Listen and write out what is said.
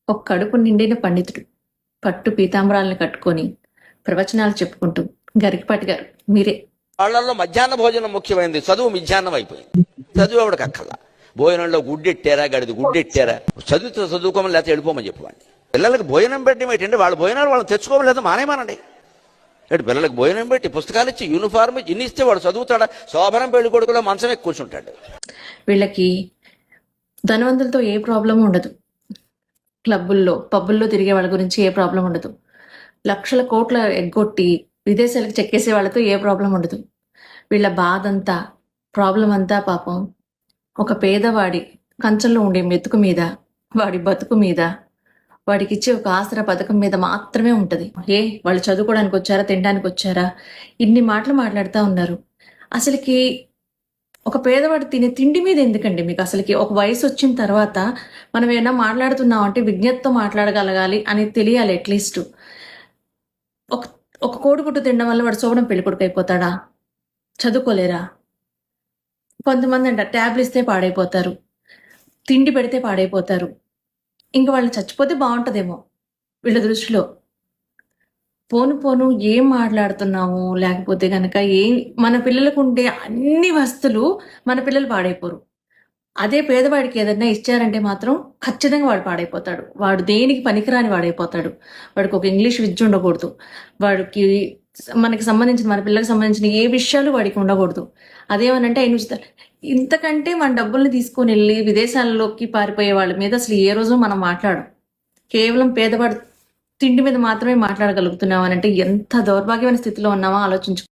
ఒక కడుపు నిండిన పండితుడు పట్టు పీతాంబరాలను కట్టుకొని ప్రవచనాలు చెప్పుకుంటూ గరికపాటి గారు మీరే. వాళ్ళల్లో మధ్యాహ్న భోజనం ముఖ్యమైనది, చదువు మిధ్యాహ్నం అయిపోయింది. చదువు ఎవడికి అక్కల్లా. భోజనంలో గుడ్డెట్టారా, గడిది గుడ్డెట్టారా, చదువుకోమని లేకపోతే వెళ్ళిపోమని చెప్పండి. పిల్లలకి భోజనం పెట్టడం ఏంటంటే వాళ్ళ భోజనాలు వాళ్ళని తెచ్చుకోమని లేదా మానేమానండి. ఇటు పిల్లలకు భోజనం పెట్టి పుస్తకాలు ఇచ్చి యూనిఫార్మ్ ఇచ్చి ఇన్ని ఇస్తే వాడు చదువుతాడా? శోభనం పెళ్లి కొడుకులో మంచం ఎక్కి కూర్చుంటాడు. వీళ్ళకి ధనవంతులతో ఏ ప్రాబ్లం ఉండదు, క్లబ్బుల్లో పబ్బుల్లో తిరిగే వాళ్ళ గురించి ఏ ప్రాబ్లం ఉండదు, లక్షల కోట్ల ఎగ్గొట్టి విదేశాలకు చెక్కేసే వాళ్ళతో ఏ ప్రాబ్లం ఉండదు. వీళ్ళ బాధ అంతా, ప్రాబ్లం అంతా పాపం ఒక పేదవాడి కంచంలో ఉండే మెతుకు మీద, వాడి బతుకు మీద, వాడికి ఇచ్చే ఒక ఆసరా పథకం మీద మాత్రమే ఉంటుంది. వాళ్ళు చదువుకోవడానికి వచ్చారా, తినడానికి వచ్చారా, ఇన్ని మాటలు మాట్లాడుతూ ఉన్నారు. అసలుకి ఒక పేదవాడు తినే తిండి మీద ఎందుకండి మీకు? అసలుకి ఒక వయసు వచ్చిన తర్వాత మనం ఏమైనా మాట్లాడుతున్నాం అంటే విజ్ఞతతో మాట్లాడగలగాలి అని తెలియాలి. అట్లీస్ట్ ఒక ఒక కోడిగుడ్డు తినడం వల్ల వాడు సోవడం పెళ్లి కొడుకు అయిపోతాడా? చదువుకోలేరా? కొంతమంది అంట ట్యాబ్లు ఇస్తే పాడైపోతారు, తిండి పెడితే పాడైపోతారు, ఇంకా వాళ్ళు చచ్చిపోతే బాగుంటుందేమో వీళ్ళ దృష్టిలో. పోను ఏం మాట్లాడుతున్నాము, లేకపోతే కనుక మన పిల్లలకు ఉండే అన్ని వస్తువులు మన పిల్లలు పాడైపోరు. అదే పేదవాడికి ఏదన్నా ఇచ్చారంటే మాత్రం ఖచ్చితంగా వాడు పాడైపోతాడు. వాడు దేనికి పనికిరాని వాడైపోతాడు. వాడికి ఒక ఇంగ్లీష్ విద్య ఉండకూడదు, వాడికి మనకి సంబంధించిన, మన పిల్లలకు సంబంధించిన ఏ విషయాలు వాడికి ఉండకూడదు. అదేమనంటే ఆయన ఇంతకంటే మన డబ్బుల్ని తీసుకొని వెళ్ళి విదేశాల్లోకి పారిపోయే వాళ్ళ మీద అసలు ఏ రోజు మనం మాట్లాడం. కేవలం పేదవాడు తిండి మీద మాత్రమే మాట్లాడగలుగుతున్నాం అని అంటే ఎంత దౌర్భాగ్యమైన స్థితిలో ఉన్నామో ఆలోచించు.